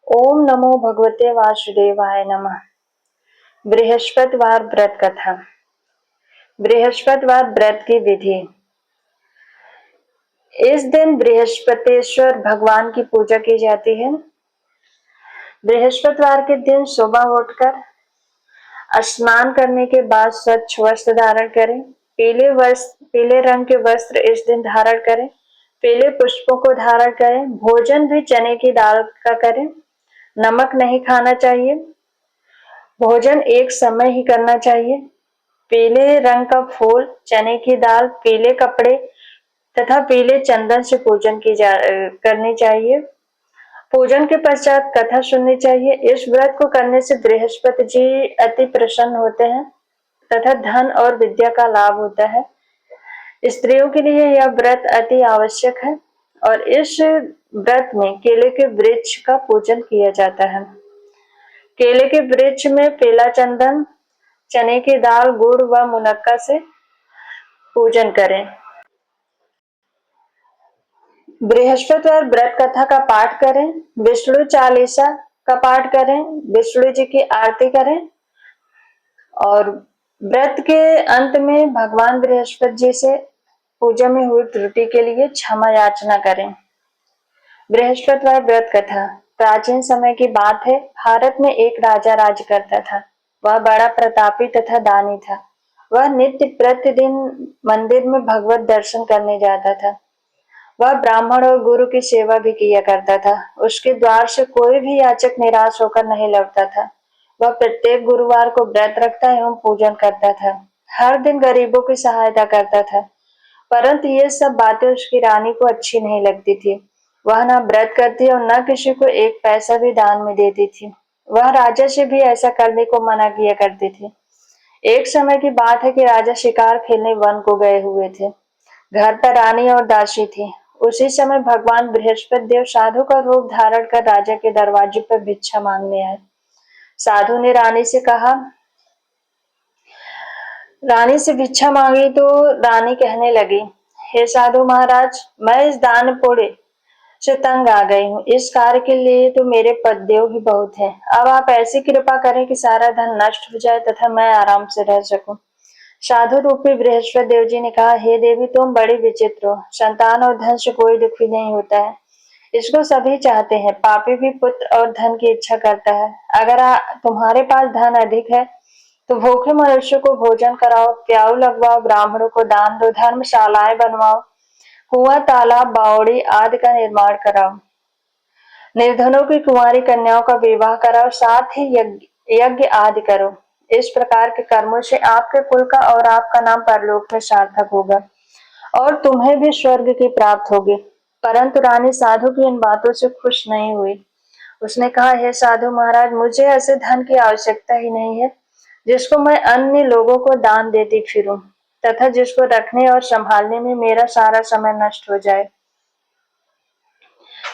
ओम नमो भगवते वासुदेवाय नमः। बृहस्पतिवार व्रत कथा। बृहस्पतिवार व्रत की विधि। इस दिन बृहस्पतिश्वर भगवान की पूजा की जाती है। बृहस्पतिवार के दिन सुबह उठकर स्नान करने के बाद स्वच्छ वस्त्र धारण करें। पीले रंग के वस्त्र इस दिन धारण करें। पीले पुष्पों को धारण करें। भोजन भी चने की दाल का करें। नमक नहीं खाना चाहिए। भोजन एक समय ही करना चाहिए। पीले रंग का फूल, चने की दाल, पीले कपड़े तथा पीले चंदन से करनी चाहिए। पूजन के पश्चात कथा सुननी चाहिए। इस व्रत को करने से बृहस्पति जी अति प्रसन्न होते हैं तथा धन और विद्या का लाभ होता है। स्त्रियों के लिए यह व्रत अति आवश्यक है और इस व्रत में केले के वृक्ष का पूजन किया जाता है। केले के वृक्ष में पीला चंदन, चने की दाल, गुड़ व मुनक्का से पूजन करें। बृहस्पतिवार व्रत कथा का पाठ करें। विष्णु चालीसा का पाठ करें। विष्णु जी की आरती करें और व्रत के अंत में भगवान बृहस्पति जी से पूजा में हुई त्रुटि के लिए क्षमा याचना करें। बृहस्पतिवार व्रत कथा। प्राचीन समय की बात है। भारत में एक राजा राज करता था। वह बड़ा प्रतापी तथा दानी था। वह नित्य प्रतिदिन मंदिर में भगवत दर्शन करने जाता था। वह ब्राह्मण और गुरु की सेवा भी किया करता था। उसके द्वार से कोई भी याचक निराश होकर नहीं लौटता था। वह प्रत्येक गुरुवार को व्रत रखता एवं पूजन करता था। हर दिन गरीबों की सहायता करता था। परंतु ये सब बातें उसकी रानी को अच्छी नहीं लगती थी। वह न व्रत करती और न किसी को एक पैसा भी दान में देती थी। वह राजा से भी ऐसा करने को मना किया करती थी। एक समय की बात है कि राजा शिकार खेलने वन को गए हुए थे। घर पर रानी और दासी थी। उसी समय भगवान बृहस्पति देव साधु का रूप धारण कर राजा के दरवाजे पर भिक्षा मांगने आए। साधु ने रानी से भिक्षा मांगी तो रानी कहने लगी, हे साधु महाराज, मैं इस दान पुण्य से तंग आ गई हूँ। इस कार्य के लिए तो मेरे पतिदेव ही बहुत है। अब आप ऐसी कृपा करें कि सारा धन नष्ट हो जाए तथा मैं आराम से रह सकूं। साधु रूपी बृहस्पति देव जी ने कहा, हे देवी, तुम बड़ी विचित्र हो। संतान और धन से कोई दुखी नहीं होता है। इसको सभी चाहते हैं। पापी भी पुत्र और धन की इच्छा करता है। अगर तुम्हारे पास धन अधिक है तो भूखे मनुष्य को भोजन कराओ, प्याऊ लगवाओ, ब्राह्मणों को दान दो, धर्मशालाएं बनवाओ, कुआं, तालाब, बावड़ी आदि का निर्माण कराओ, निर्धनों की कुंवारी कन्याओं का विवाह कराओ, साथ ही यज्ञ आदि करो। इस प्रकार के कर्मों से आपके कुल का और आपका नाम परलोक में सार्थक होगा और तुम्हें भी स्वर्ग की प्राप्त होगी। परंतु रानी साधु की इन बातों से खुश नहीं हुई। उसने कहा, हे साधु महाराज, मुझे ऐसे धन की आवश्यकता ही नहीं है जिसको मैं अन्य लोगों को दान देती फिरूं तथा जिसको रखने और संभालने में मेरा सारा समय नष्ट हो जाए।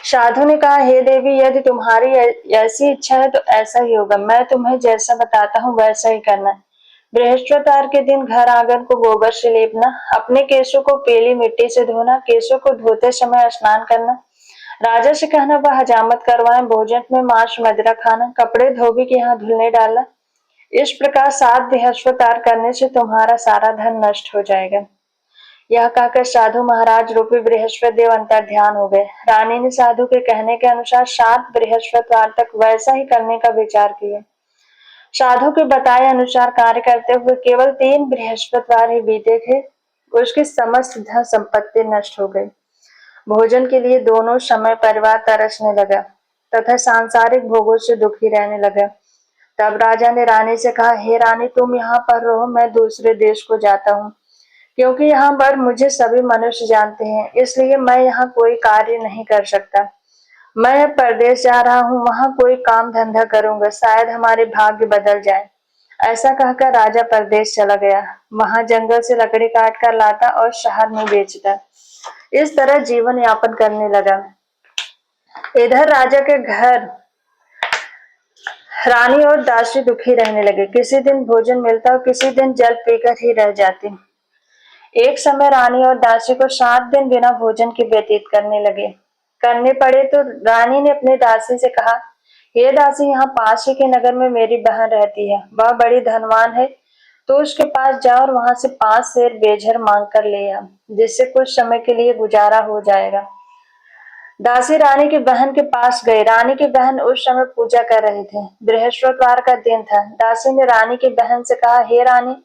साधु ने कहा, हे देवी, यदि तुम्हारी ऐसी इच्छा है तो ऐसा ही होगा। मैं तुम्हें जैसा बताता हूँ वैसा ही करना। बृहस्पतिवार के दिन घर आंगन को गोबर से लेपना, अपने केशों को पीली मिट्टी से धोना, केशों को धोते समय स्नान करना, राजा से कहना वह हजामत करवाए, भोजन में मांस मदिरा खाना, कपड़े धोबी के यहाँ धुलने डालना। इस प्रकार 7 बृहस्पतिवार करने से तुम्हारा सारा धन नष्ट हो जाएगा। यह कहकर साधु महाराज रूपी बृहस्पति देव अंतर ध्यान हो गए। रानी ने साधु के कहने के अनुसार 7 बृहस्पतिवार तक वैसा ही करने का विचार किया। साधु के बताए अनुसार कार्य करते हुए केवल 3 बृहस्पतिवार ही बीते थे। उसकी समस्त धन संपत्ति नष्ट हो गई। भोजन के लिए दोनों समय परिवार तरसने लगा तथा सांसारिक भोगों से दुखी रहने लगा। तब राजा ने रानी से कहा, हे रानी, तुम यहाँ पर रहो, मैं दूसरे देश को जाता हूँ, क्योंकि यहाँ पर मुझे सभी मनुष्य जानते हैं, इसलिए मैं यहाँ कोई कार्य नहीं कर सकता। मैं अब परदेश जा रहा हूँ, वहां कोई काम धंधा करूंगा, शायद हमारे भाग्य बदल जाए। ऐसा कहकर राजा परदेश चला गया। वहां जंगल से लकड़ी काट कर लाता और शहर में बेचता। इस तरह जीवन यापन करने लगा। इधर राजा के घर रानी और दासी दुखी रहने लगे। किसी दिन भोजन मिलता और किसी दिन जल पीकर ही रह जाती। एक समय रानी और दासी को 7 दिन बिना भोजन के व्यतीत करने पड़े तो रानी ने अपनी दासी से कहा, हे दासी, यहाँ पास ही के नगर में मेरी बहन रहती है, वह बड़ी धनवान है, तो उसके पास जा और वहां से 5 शेर बेझर मांग कर ले आ, जिससे कुछ समय के लिए गुजारा हो जाएगा। दासी रानी की बहन के पास गई। रानी की बहन उस समय पूजा कर रहे थे। बृहस्पतिवार का दिन था। दासी ने रानी की बहन से कहा, हे रानी,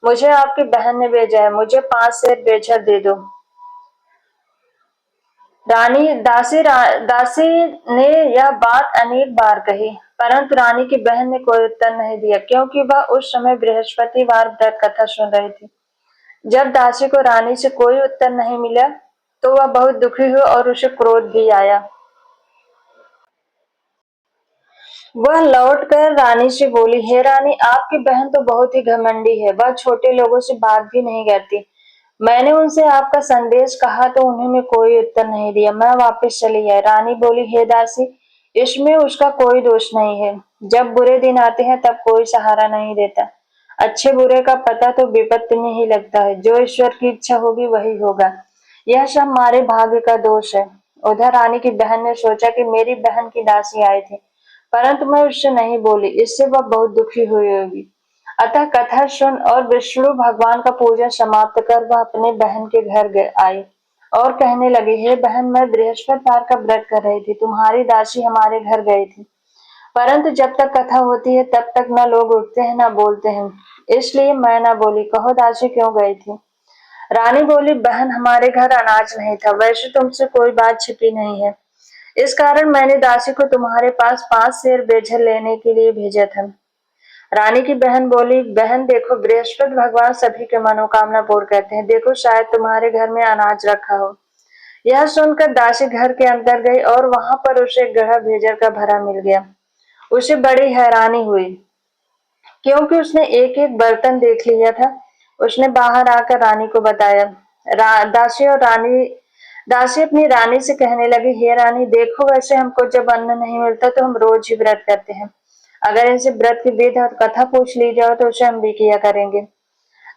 मुझे आपकी बहन ने भेजा है, मुझे 5 शेर बेझर दे दो। दासी ने यह बात अनेक बार कही, परंतु रानी की बहन ने कोई उत्तर नहीं दिया, क्योंकि वह उस समय बृहस्पतिवार व्रत कथा सुन रही थी। जब दासी को रानी से कोई उत्तर नहीं मिला, तो वह बहुत दुखी हुई और उसे क्रोध भी आया। वह लौटकर रानी से बोली, हे रानी, आपकी बहन तो बहुत ही घमंडी है, वह छोटे लोगों से बात भी नहीं करती। मैंने उनसे आपका संदेश कहा तो उन्होंने कोई उत्तर नहीं दिया, मैं वापस चली आई। रानी बोली, हे दासी, इसमें उसका कोई दोष नहीं है। जब बुरे दिन आते हैं तब कोई सहारा नहीं देता। अच्छे बुरे का पता तो विपत्ति में ही लगता है। जो ईश्वर की इच्छा होगी वही होगा। यह सब हमारे भाग्य का दोष है। उधर रानी की बहन ने सोचा कि मेरी बहन की दासी आई थी, परंतु मैं उससे नहीं बोली, इससे वह बहुत दुखी हुई होगी। अतः कथा सुन और विष्णु भगवान का पूजन समाप्त कर वह अपने बहन के घर आई और कहने लगी, हे बहन, मैं बृहस्पतिवार का व्रत कर रही थी, तुम्हारी दासी हमारे घर गई थी, परंतु जब तक कथा होती है तब तक न लोग उठते हैं न बोलते हैं, इसलिए मैं न बोली। कहो दासी क्यों गई थी? रानी बोली, बहन, हमारे घर अनाज नहीं था, वैसे तुमसे कोई बात छिपी नहीं है, इस कारण मैंने दासी को तुम्हारे पास 5 शेर बेझर लेने के लिए भेजा था। रानी की बहन बोली, बहन देखो, बृहस्पति भगवान सभी के मनोकामना पूर्ण करते हैं, देखो शायद तुम्हारे घर में अनाज रखा हो। यह सुनकर दासी घर के अंदर गई और वहां पर उसे एक गढ़ा भेजर का भरा मिल गया। उसे बड़ी हैरानी हुई, क्योंकि उसने एक एक बर्तन देख लिया था। उसने बाहर आकर रानी को बताया। दासी अपनी रानी से कहने लगी, हे रानी, देखो, वैसे हमको जब अन्न नहीं मिलता तो हम रोज ही व्रत करते हैं। अगर इनसे व्रत की विधि और कथा पूछ ली जाओ तो उसे हम भी किया करेंगे।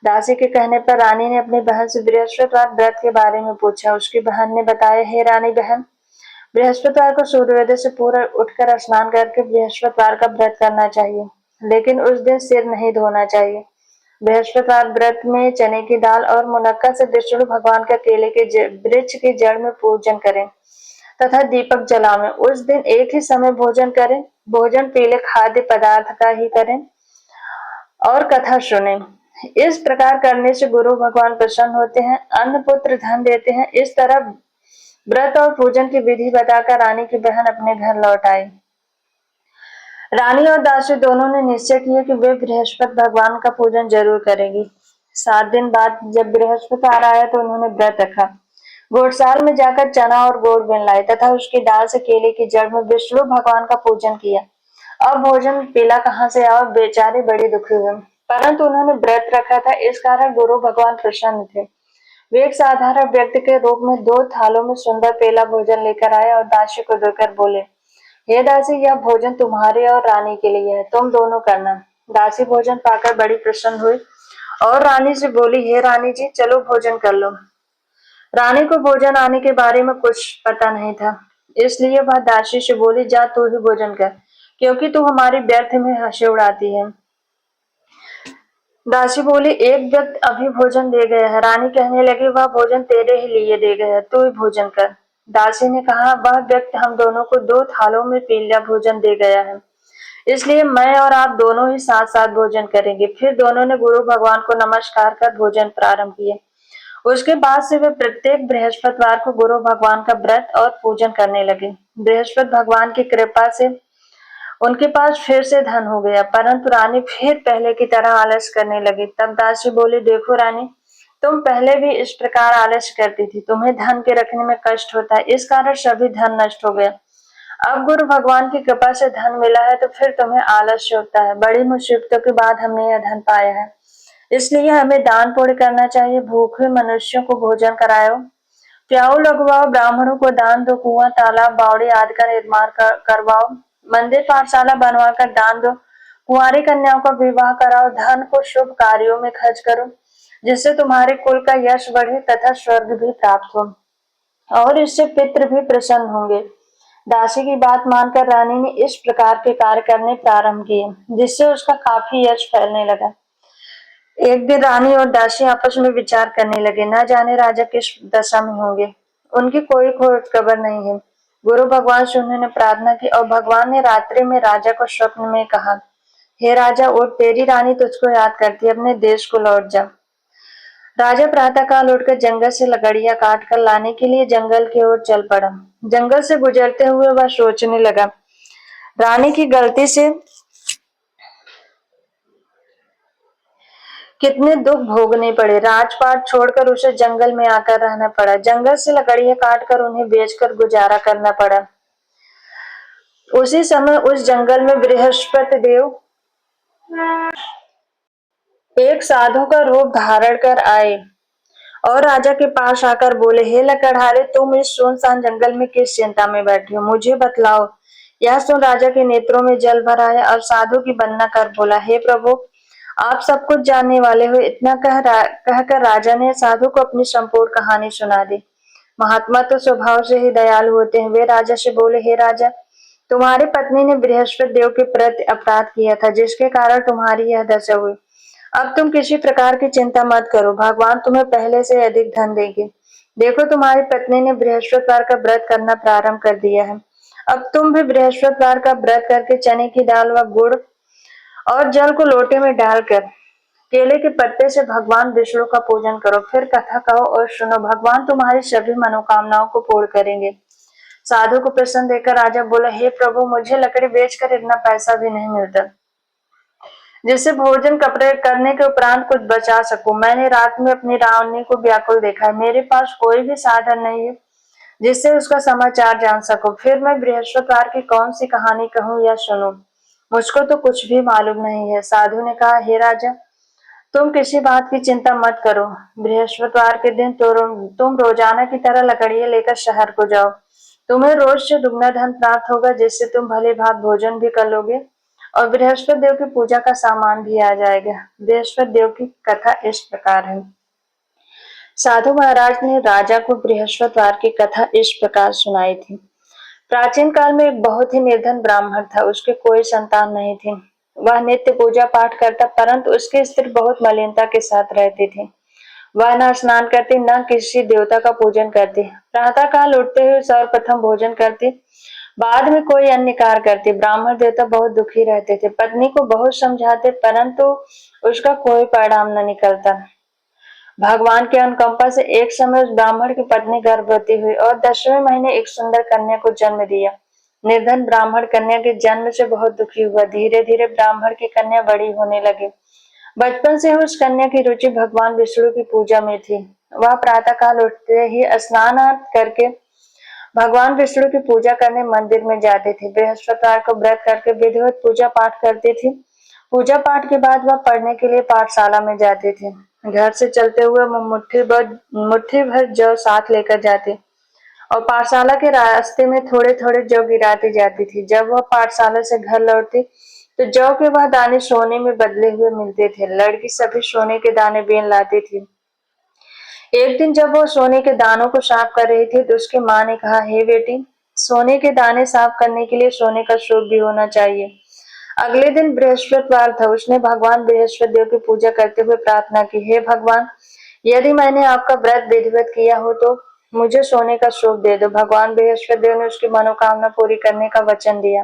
दासी के कहने पर रानी ने अपनी बहन से बृहस्पतिवार व्रत के बारे में पूछा। उसकी बहन ने बताया, हे रानी बहन, बृहस्पतिवार को सूर्योदय से पूर्व उठकर स्नान करके बृहस्पतिवार का व्रत करना चाहिए, लेकिन उस दिन सिर नहीं धोना चाहिए। बृहस्पतिवार व्रत में चने की दाल और मुनक्का से विष्णु भगवान का केले के वृक्ष की जड़ में पूजन करें तथा दीपक जलावें। उस दिन एक ही समय भोजन करें। भोजन पीले खाद्य पदार्थ का ही करें और कथा सुने। इस प्रकार करने से गुरु भगवान प्रसन्न होते हैं, अन्न पुत्र धन देते हैं। इस तरह व्रत और पूजन की विधि बताकर रानी की बहन अपने घर लौट आई। रानी और दासी दोनों ने निश्चय किया कि वे बृहस्पति भगवान का पूजन जरूर करेंगी। 7 दिन बाद जब बृहस्पतिवार आया तो उन्होंने व्रत रखा। घोड़साल में जाकर चना और गुड़ बिन लाए तथा उसकी दाल से केले की जड़ में विष्णु भगवान का पूजन किया। अब भोजन पीला कहाँ से आया? बेचारे बड़े दुखी हुए, परंतु उन्होंने व्रत रखा था, इस कारण गुरु भगवान प्रसन्न थे। वे एक साधारण व्यक्ति के रूप में 2 थालों में सुंदर पेला भोजन लेकर आए और दासी को देकर बोले, हे दासी, यह भोजन तुम्हारे और रानी के लिए है, तुम दोनों करना। दासी भोजन पाकर बड़ी प्रसन्न हुई और रानी से बोली, हे रानी जी, चलो भोजन कर लो। रानी को भोजन आने के बारे में कुछ पता नहीं था, इसलिए वह दासी से बोली, जा तू ही भोजन कर, क्योंकि तू हमारी व्यर्थ में हंसी उड़ाती है। दासी बोली, एक व्यक्ति अभी भोजन दे गया है। रानी कहने लगी, वह भोजन तेरे ही लिए दे गया है, तू ही भोजन कर। दासी ने कहा, वह व्यक्ति हम दोनों को 2 थालों में पीला भोजन दे गया है, इसलिए मैं और आप दोनों ही साथ साथ भोजन करेंगे। फिर दोनों ने गुरु भगवान को नमस्कार कर भोजन प्रारंभ किए। उसके बाद से वे प्रत्येक बृहस्पतिवार को गुरु भगवान का व्रत और पूजन करने लगे। बृहस्पति भगवान की कृपा से उनके पास फिर से धन हो गया, परंतु रानी फिर पहले की तरह आलस करने लगी। तब दासी बोली, देखो रानी, तुम पहले भी इस प्रकार आलस करती थी, तुम्हें धन के रखने में कष्ट होता है, इस कारण सभी धन नष्ट हो गया। अब गुरु भगवान की कृपा से धन मिला है तो फिर तुम्हें आलस्य होता है। बड़ी मुसीबतों के बाद हमने यह धन पाया है, इसलिए हमें दान पुण्य करना चाहिए। भूखे मनुष्यों को भोजन कराओ, प्याऊ लगवाओ, ब्राह्मणों को दान दो, कुआं तालाब बावड़ी आदि का निर्माण करवाओ, मंदिर पाठशाला बनवाकर दान दो, कुंवारी कन्याओं का विवाह कराओ, धन को शुभ कार्यों में खर्च करो, जिससे तुम्हारे कुल का यश बढ़े तथा स्वर्ग भी प्राप्त हो और इससे पितृ भी प्रसन्न होंगे। दासी की बात मानकर रानी ने इस प्रकार के कार्य करने प्रारंभ किए, जिससे उसका काफी यश फैलने लगा। एक दिन रानी और दासी आपस में विचार करने लगे, न जाने राजा किस दशा में होंगे, उनकी कोई खोज खबर नहीं है। गुरु भगवान से उन्होंने प्रार्थना की और भगवान ने रात्रि में राजा को स्वप्न में कहा, हे राजा उठ, तेरी रानी तुझको याद करती है, अपने देश को लौट जा। राजा प्रातःकाल उठकर जंगल से लकड़ियां काट कर लाने के लिए जंगल की ओर चल पड़ा। जंगल से गुजरते हुए वह सोचने लगा, रानी की गलती से कितने दुख भोगने पड़े। राजपाट छोड़कर उसे जंगल में आकर रहना पड़ा। जंगल से लकड़ियां काटकर उन्हें बेचकर गुजारा करना पड़ा। उसी समय उस जंगल में बृहस्पति देव एक साधु का रूप धारण कर आए और राजा के पास आकर बोले, हे लकड़हारे, तुम इस सुनसान जंगल में किस चिंता में बैठे हो, मुझे बतलाओ। यह सुन राजा के नेत्रों में जल भर आया और साधु की वंदना कर बोला, हे प्रभु, आप सब कुछ जानने वाले हो। इतना कहकर राजा ने साधु को अपनी संपूर्ण कहानी सुना दी। महात्मा तो स्वभाव से ही दयालु होते हैं। वे राजा से बोले, हे राजा, तुम्हारी पत्नी ने बृहस्पति देव के प्रति अपराध किया था, जिसके कारण तुम्हारी यह दशा हुई। अब तुम किसी प्रकार की चिंता मत करो, भगवान तुम्हें पहले से अधिक धन देंगे। देखो, तुम्हारी पत्नी ने बृहस्पतिवार का व्रत करना प्रारंभ कर दिया है। अब तुम भी बृहस्पतिवार का व्रत करके चने की दाल व गुड़ और जल को लोटे में डालकर केले के पत्ते से भगवान विष्णु का पूजन करो। फिर कथा कहो और सुनो, भगवान तुम्हारी सभी मनोकामनाओं को पूर्ण करेंगे। साधु को प्रसन्न देखकर राजा बोला, हे प्रभु, मुझे लकड़ी बेचकर इतना पैसा भी नहीं मिलता जिससे भोजन कपड़े करने के उपरांत कुछ बचा सकूं। मैंने रात में अपनी रानी को व्याकुल देखा है। मेरे पास कोई भी साधन नहीं है जिससे उसका समाचार जान सकूं। फिर मैं बृहस्पतिवार की कौन सी कहानी कहूं या सुनूं, मुझको तो कुछ भी मालूम नहीं है। साधु ने कहा, हे राजा, तुम किसी बात की चिंता मत करो। बृहस्पतिवार के दिन तुम रोजाना की तरह लकड़ियां लेकर शहर को जाओ। तुम्हें रोज से दुगना धन प्राप्त होगा, जिससे तुम भली भांत भोजन भी कर लोगे और बृहस्पति देव की पूजा का सामान भी आ जाएगा। बृहस्पति देव की कथा इस प्रकार है। साधु महाराज ने राजा को बृहस्पतिवार की कथा इस प्रकार सुनाई थी। प्राचीन काल में एक बहुत ही निर्धन ब्राह्मण था। उसके कोई संतान नहीं थी। वह नित्य पूजा पाठ करता, परंतु उसकी स्त्री बहुत मलिनता के साथ रहती थी। वह न स्नान करती, न किसी देवता का पूजन करती। प्रातः काल उठते हुए सर्वप्रथम भोजन करती, बाद में कोई अन्य कार्य करती। ब्राह्मण देवता बहुत दुखी रहते थे। पत्नी को बहुत समझाते, परंतु उसका कोई परिणाम न निकलता। भगवान के अनुकंपा से एक समय उस ब्राह्मण की पत्नी गर्भवती हुई और 10वें महीने एक सुंदर कन्या को जन्म दिया। निर्धन ब्राह्मण कन्या के जन्म से बहुत दुखी हुआ। धीरे धीरे ब्राह्मण की कन्या बड़ी होने लगी। बचपन से उस कन्या की रुचि भगवान विष्णु की पूजा में थी। वह प्रातः काल उठते ही स्नान करके भगवान विष्णु की पूजा करने मंदिर में जाती थी। बृहस्पतिवार को व्रत करके विधिवत पूजा पाठ करती थी। पूजा पाठ के बाद वह पढ़ने के लिए पाठशाला में जाती थी। घर से चलते हुए वह मुट्ठी भर जौ साथ लेकर जाती और पाठशाला के रास्ते में थोड़े थोड़े जौ गिराती जाती थी। जब वह पाठशाला से घर लौटती तो जौ के वह दाने सोने में बदले हुए मिलते थे। लड़की सभी सोने के दाने बीन लाती थी। एक दिन जब वो सोने के दानों को साफ कर रही थी तो उसकी माँ ने कहा, हे बेटी, सोने के दाने साफ करने के लिए सोने का सूप भी होना चाहिए। अगले दिन बृहस्पतिवार था। उसने भगवान बृहस्पति देव की पूजा करते हुए प्रार्थना की, हे भगवान, यदि मैंने आपका व्रत विधिवत किया हो तो मुझे सोने का सूप दे दो। भगवान बृहस्पति देव ने उसकी मनोकामना पूरी करने का वचन दिया।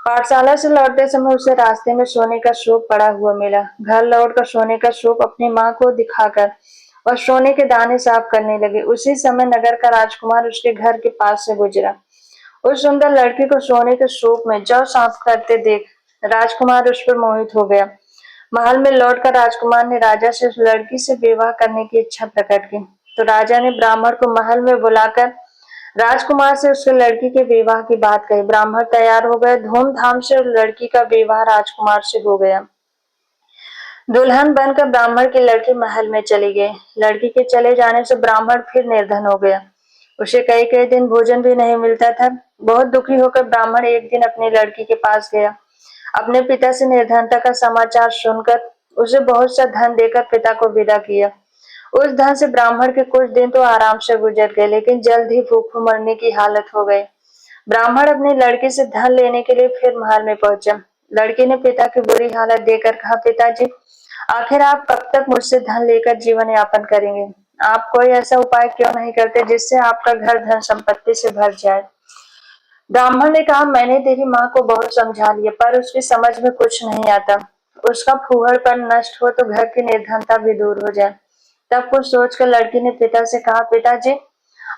पाठशाला से लौटते समय उसे रास्ते में सोने का सूप पड़ा हुआ मिला। घर लौटकर सोने का सूप अपनी माँ को दिखाकर और सोने के दाने साफ करने लगे। उसी समय नगर का राजकुमार उसके घर के पास से गुजरा। उस सुंदर लड़की को सोने के सूप में जौ साफ करते देख राजकुमार उस पर मोहित हो गया। महल में लौटकर राजकुमार ने राजा से उस लड़की से विवाह करने की इच्छा प्रकट की। तो राजा ने ब्राह्मण को महल में बुलाकर राजकुमार से उसके लड़की के विवाह की बात कही। ब्राह्मण तैयार हो गए। धूमधाम से उस लड़की का विवाह राजकुमार से हो गया। दुल्हन बनकर ब्राह्मण की लड़की महल में चली गई। लड़की के चले जाने से ब्राह्मण फिर निर्धन हो गया। उसे कई कई दिन भोजन भी नहीं मिलता था। बहुत दुखी होकर ब्राह्मण एक दिन अपनी लड़की के पास गया। अपने पिता से निर्धनता का समाचार सुनकर उसे बहुत सा धन देकर पिता को विदा किया। उस धन से ब्राह्मण के कुछ दिन तो आराम से गुजर गए, लेकिन जल्द ही भूख मरने की हालत हो गई। ब्राह्मण अपनी लड़की से धन लेने के लिए फिर महल में पहुंचा। लड़की ने पिता की बुरी हालत देखकर कहा, पिताजी, आखिर आप कब तक मुझसे धन लेकर जीवन यापन करेंगे? आप कोई ऐसा उपाय क्यों नहीं करते जिससे आपका घर धन संपत्ति से भर जाए? ब्राह्मण ने कहा, मैंने तेरी माँ को बहुत समझा लिया, पर उसकी समझ में कुछ नहीं आता। उसका फूहड़पन नष्ट हो तो घर की निर्धनता भी दूर हो जाए। तब कुछ सोचकर लड़की ने पिता से कहा, पिताजी,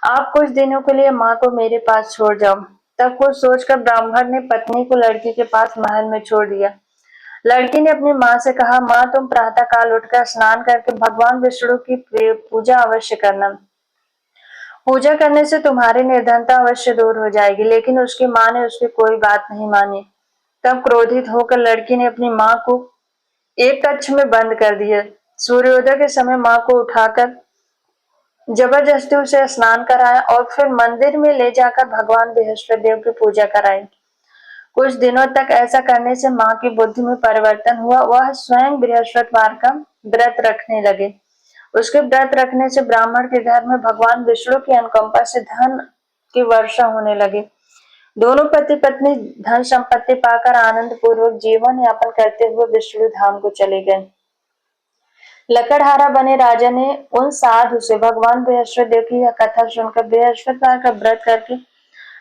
आप कुछ दिनों के लिए माँ को मेरे पास छोड़ जाओ। तब कुछ सोचकर ब्राह्मण ने पत्नी को लड़की के पास महल में छोड़ दिया। लड़की ने अपनी माँ से कहा, माँ, तुम प्रातः काल उठकर स्नान करके भगवान विष्णु की पूजा अवश्य करना। पूजा करने से तुम्हारी निर्धनता अवश्य दूर हो जाएगी। लेकिन उसकी माँ ने उसकी कोई बात नहीं मानी। तब क्रोधित होकर लड़की ने अपनी माँ को एक कक्ष में बंद कर दिया। सूर्योदय के समय माँ को उठाकर जबरदस्ती उसे स्नान कराया और फिर मंदिर में ले जाकर भगवान बृहस्पति देव की पूजा कराई। कुछ दिनों तक ऐसा करने से माँ की बुद्धि में परिवर्तन हुआ। वह स्वयं बृहस्पतिवार का व्रत रखने लगे। उसके व्रत रखने से ब्राह्मण के घर में भगवान विष्णु की अनुकंपा से धन की वर्षा होने लगी। दोनों पति पत्नी धन संपत्ति पाकर आनंद पूर्वक जीवन यापन करते हुए विष्णु धाम को चले गए। लकड़हारा बने राजा ने उन साधु से भगवान बृहस्पति देव की यह कथा सुनकर बृहस्पतिवार का व्रत करके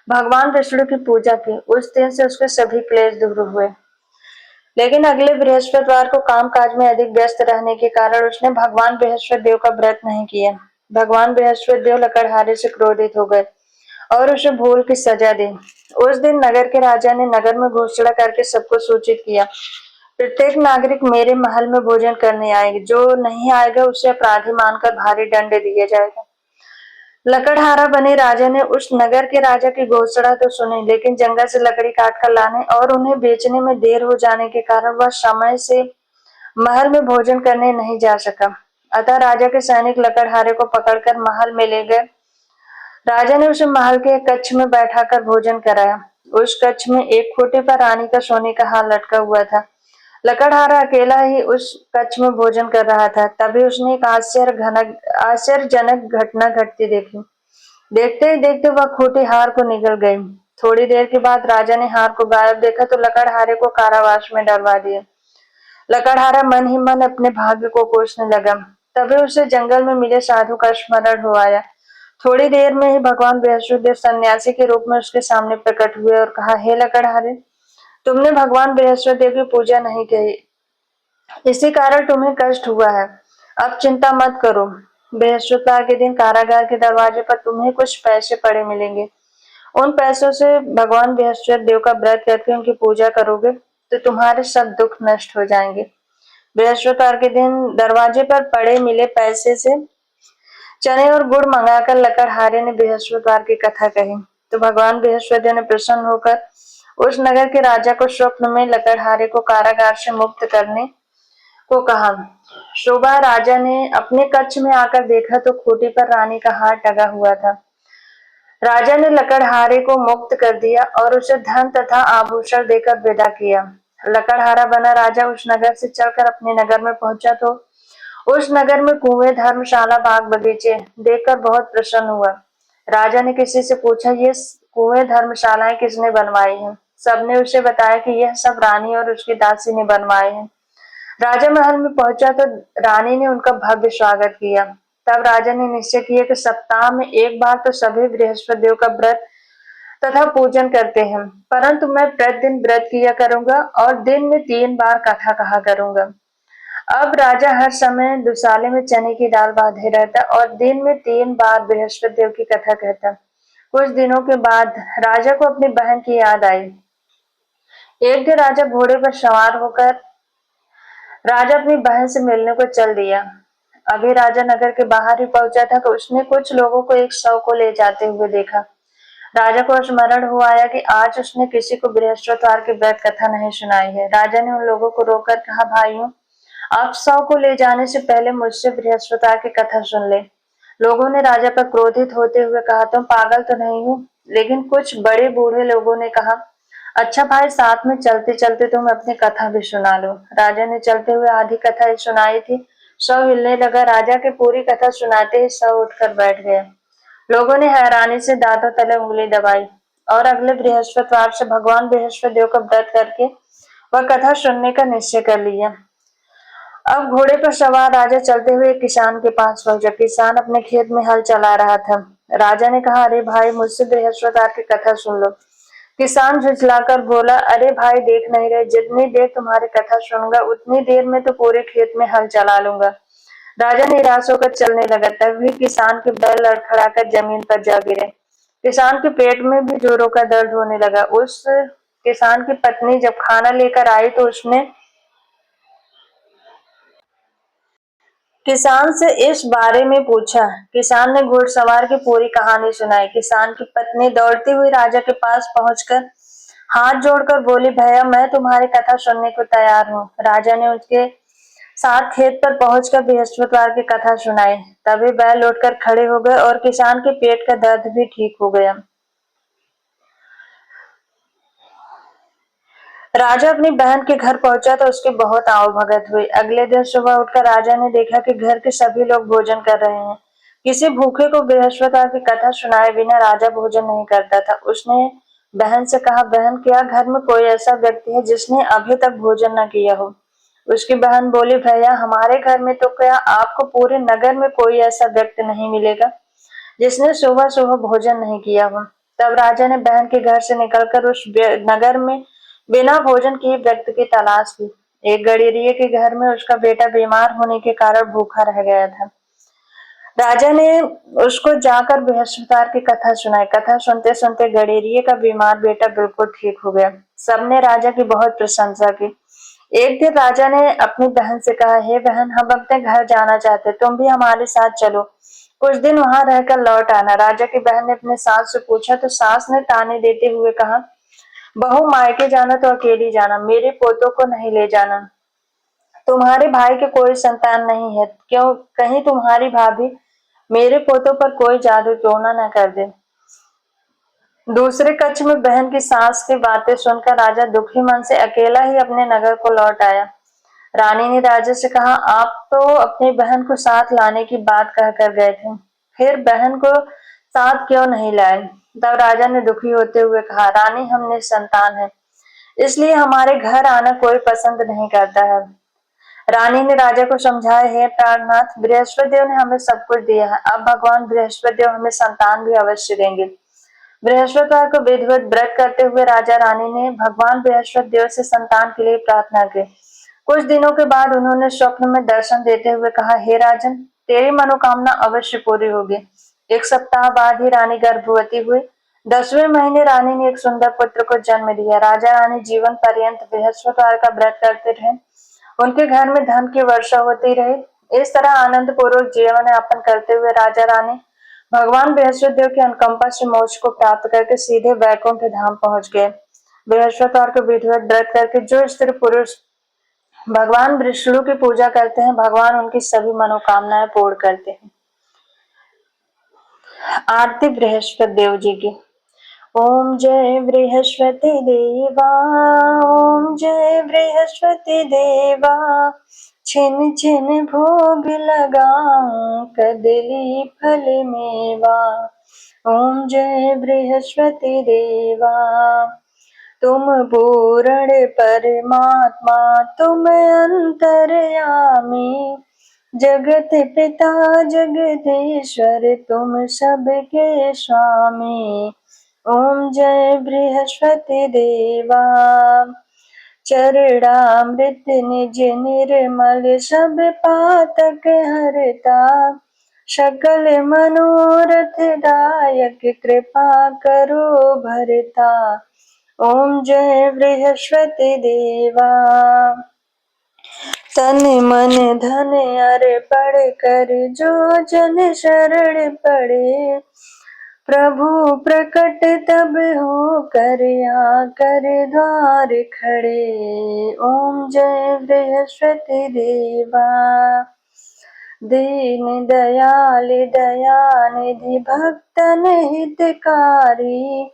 भगवान विष्णु की पूजा की। उस दिन से उसके सभी क्लेश दूर हुए। लेकिन अगले बृहस्पतिवार को कामकाज में अधिक व्यस्त रहने के कारण उसने भगवान बृहस्पति देव का व्रत नहीं किया। भगवान बृहस्पति देव लकड़हारे से क्रोधित हो गए और उसे भूल की सजा दी। उस दिन नगर के राजा ने नगर में घोषणा करके सबको सूचित किया, प्रत्येक नागरिक मेरे महल में भोजन करने आएगा। जो नहीं आएगा उसे अपराधी मानकर भारी दंड दिया जाएगा। लकड़हारा बने राजा ने उस नगर के राजा की घोषणा तो सुनी, लेकिन जंगल से लकड़ी काट कर लाने और उन्हें बेचने में देर हो जाने के कारण वह समय से महल में भोजन करने नहीं जा सका। अतः राजा के सैनिक लकड़हारे को पकड़कर महल में ले गए। राजा ने उसे महल के एक कक्ष में बैठाकर भोजन कराया। उस कक्ष में एक खूंटे पर रानी का सोने का हार लटका हुआ था। लकड़हारा अकेला ही उस कक्ष में भोजन कर रहा था। तभी उसने एक आश्चर्यजनक घटना घटती देखी। देखते ही देखते वह खूंटी हार को निगल गई। थोड़ी देर के बाद राजा ने हार को गायब देखा तो लकड़हारे को कारावास में डलवा दिया। लकड़हारा मन ही मन अपने भाग्य को कोसने लगा। तभी उसे जंगल में मिले साधु का स्मरण हो आया। थोड़ी देर में ही भगवान बृहस्पतिदेव सन्यासी के रूप में उसके सामने प्रकट हुए और कहा, हे लकड़हारे, तुमने भगवान बृहस्पतिदेव की पूजा नहीं की, इसी कारण तुम्हें कष्ट हुआ है। अब चिंता मत करो। बृहस्पतिवार के दिन कारागार के दरवाजे पर तुम्हें कुछ पैसे पड़े मिलेंगे। उन पैसों से भगवान बृहस्पति देव का व्रत करके उनकी पूजा करोगे तो तुम्हारे सब दुख नष्ट हो जाएंगे। बृहस्पतिवार के दिन दरवाजे पर पड़े मिले पैसे से चने और गुड़ मंगाकर लकड़हारे ने बृहस्पतिवार की कथा कही तो भगवान बृहस्पति ने प्रसन्न होकर उस नगर के राजा को स्वप्न में लकड़हारे को कारागार से मुक्त करने को कहा। शोभा राजा ने अपने कक्ष में आकर देखा तो खूंटी पर रानी का हार टंगा हुआ था। राजा ने लकड़हारे को मुक्त कर दिया और उसे धन तथा आभूषण देकर विदा किया। लकड़हारा बना राजा उस नगर से चलकर अपने नगर में पहुंचा तो उस नगर में कुएं, धर्मशाला, बाग बगीचे देखकर बहुत प्रसन्न हुआ। राजा ने किसी से पूछा, ये कुएं, धर्मशालाएं किसने बनवाई हैं? सबने उसे बताया कि यह सब रानी और उसकी दासी ने बनवाए हैं। राजा महल में पहुंचा तो रानी ने उनका भव्य स्वागत किया। तब राजा ने निश्चय किया कि सप्ताह में एक बार तो सभी बृहस्पति देव का व्रत तथा पूजन करते हैं, परंतु मैं प्रतिदिन व्रत किया करूंगा और दिन में 3 बार कथा कहा करूंगा। अब राजा हर समय दुसाले में चने की दाल बांधे रहता और दिन में 3 बार बृहस्पति देव की कथा कहता। कुछ दिनों के बाद राजा को अपनी बहन की याद आई। एक दिन राजा घोड़े पर सवार होकर राजा अपनी बहन से मिलने को चल दिया। अभी राजा नगर के बाहर ही पहुंचा था तो उसने कुछ लोगों को एक शव को ले जाते हुए देखा। राजा को स्मरण हो आया कि आज उसने किसी को बृहस्पतिवार की व्रत कथा नहीं सुनाई है। राजा ने उन लोगों को रोककर कहा, भाइयों, आप शव को ले जाने से पहले मुझसे बृहस्पतिवार की कथा सुन ले। लोगों ने राजा पर क्रोधित होते हुए कहा, तुम पागल तो नहीं हो? लेकिन कुछ बड़े बूढ़े लोगों ने कहा, अच्छा भाई, साथ में चलते चलते तुम अपनी कथा भी सुना लो। राजा ने चलते हुए आधी कथा ही सुनाई थी। शव हिलने लगा। राजा के पूरी कथा सुनाते ही शव उठकर बैठ गया। लोगों ने हैरानी से दांतों तले उंगली दबाई। और अगले बृहस्पतिवार से भगवान बृहस्पति देव का व्रत करके वह कथा सुनने का निश्चय कर लिया। अब घोड़े पर सवार राजा चलते हुए एक किसान के पास पहुंचा। किसान अपने खेत में हल चला रहा था। राजा ने कहा, अरे भाई, मुझसे बृहस्पतिवार की कथा सुन लो। किसान झुठलाकर बोला, अरे भाई, देख नहीं रहे, जितनी देर तुम्हारी कथा सुनूंगा उतनी देर में तो पूरे खेत में हल चला लूंगा। राजा निराश होकर चलने लगा। तभी किसान के बैल लड़खड़ाकर जमीन पर जा गिरे। किसान के पेट में भी जोरों का दर्द होने लगा। उस किसान की पत्नी जब खाना लेकर आई तो उसने किसान से इस बारे में पूछा। किसान ने घुड़सवार की पूरी कहानी सुनाई। किसान की पत्नी दौड़ती हुई राजा के पास पहुंचकर हाथ जोड़कर बोली, भैया, मैं तुम्हारी कथा सुनने को तैयार हूँ। राजा ने उसके साथ खेत पर पहुंचकर बृहस्पतिवार की कथा सुनाई। तभी बैल उठकर खड़े हो गए और किसान के पेट का दर्द भी ठीक हो गया। राजा अपनी बहन के घर पहुंचा तो उसकी बहुत आवभगत हुई। अगले दिन सुबह उठकर राजा ने देखा कि घर के सभी लोग भोजन कर रहे हैं। किसी भूखे को बृहस्पतिवार की कथा सुनाए बिना राजा भोजन नहीं करता था। उसने बहन से कहा, बहन, क्या घर में कोई ऐसा व्यक्ति है जिसने अभी तक भोजन न किया हो? उसकी बहन बोली, भैया, हमारे घर में तो क्या, आपको पूरे नगर में कोई ऐसा व्यक्ति नहीं मिलेगा जिसने सुबह सुबह भोजन नहीं किया हो। तब राजा ने बहन के घर से निकलकर उस नगर में बिना भोजन किए व्यक्ति की तलाश की। एक गडेरिये के घर में उसका बेटा बीमार होने के कारण भूखा रह गया था। राजा ने उसको जाकर बृहस्पतिवार की कथा सुनाई। कथा सुनते सुनते गडेरिये का बीमार बेटा बिल्कुल ठीक हो गया। सबने राजा की बहुत प्रशंसा की। एक दिन राजा ने अपनी बहन से कहा, हे बहन, हम अपने घर जाना चाहते, तुम भी हमारे साथ चलो, कुछ दिन वहां रहकर लौट आना। राजा की बहन ने अपने सास से पूछा तो सास ने ताने देते हुए कहा, बहू, मायके जाना तो अकेली जाना, मेरे पोतों को नहीं ले जाना। तुम्हारे भाई के कोई संतान नहीं है, क्यों कहीं तुम्हारी भाभी मेरे पोतों पर कोई जादू टोना न कर दे। दूसरे कक्ष में बहन की सास की बातें सुनकर राजा दुखी मन से अकेला ही अपने नगर को लौट आया। रानी ने राजा से कहा, आप तो अपनी बहन को साथ लाने की बात कहकर गए थे, फिर बहन को साथ क्यों नहीं लाए? तब राजा ने दुखी होते हुए कहा, रानी, हम निसंतान हैं, इसलिए हमारे घर आना कोई पसंद नहीं करता है। रानी ने राजा को समझाया, हे प्राणनाथ, बृहस्पति देव ने हमें सब कुछ दिया है, अब भगवान बृहस्पति देव हमें संतान भी अवश्य देंगे। बृहस्पतिवार को विधिवत व्रत करते हुए राजा रानी ने भगवान बृहस्पति देव से संतान के लिए प्रार्थना की। कुछ दिनों के बाद उन्होंने स्वप्न में दर्शन देते हुए कहा, हे राजन, तेरी मनोकामना अवश्य पूरी होगी। एक सप्ताह बाद ही रानी गर्भवती हुई। 10वें महीने रानी ने एक सुंदर पुत्र को जन्म दिया। राजा रानी जीवन पर्यंत बृहस्पतिवार का व्रत करते रहे। उनके घर में धन की वर्षा होती रही। इस तरह आनंद पूर्वक जीवन यापन करते हुए राजा रानी भगवान बृहस्पति देव की अनुकंपा से मोक्ष को प्राप्त करके सीधे वैकुंठ धाम पहुंच गए। बृहस्पतिवार को विधिवत व्रत करके जो स्त्री पुरुष भगवान विष्णु की पूजा करते हैं, भगवान उनकी सभी मनोकामनाएं पूर्ण करते हैं। आरती बृहस्पति देव जी की। ओम जय बृहस्पति देवा, ओम जय बृहस्पति देवा, छिन छिन भोग लगाऊं कदली फल मेवा। ओम जय बृहस्पति देवा, तुम पूर्ण परमात्मा, तुम अंतर्यामी, जगत पिता जगदीश्वर, तुम सबके स्वामी। ओम जय बृहस्पति देवा, चरणामृत निज निर्मल, सब पातक हरता, सकल मनोरथ दायक, कृपा करो भरता। ओम जय बृहस्पति देवा, तन मन धन अर्पण कर, जो जन शरण पड़े, प्रभु प्रकट तब हो कर, आकर द्वार खड़े। ओम जय बृहस्पति देवा, दीन दयाल दयानिधि, भक्तन हितकारी,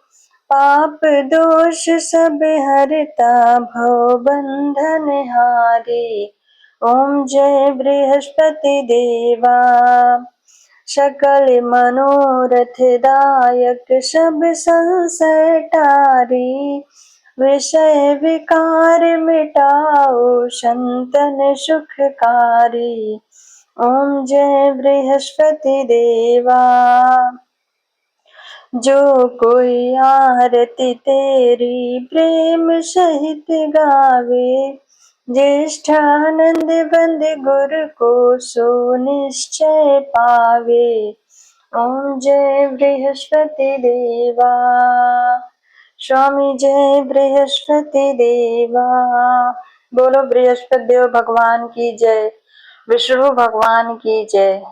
पाप दोष सब हरता, भव बंधन हारी। ओम जय बृहस्पति देवा, सकल मनोरथ दायक सब संशय टारी। विषय विकार मिटाओ संतन सुखकारी। ओम जय बृहस्पति देवा। जो कोई आरती तेरी प्रेम सहित गावे। ज्येष्ठानंद बंद गुरु को सो निश्चय पावे। ओम जय बृहस्पति देवा। स्वामी जय बृहस्पति देवा। बोलो बृहस्पति देव भगवान की जय। विष्णु भगवान की जय।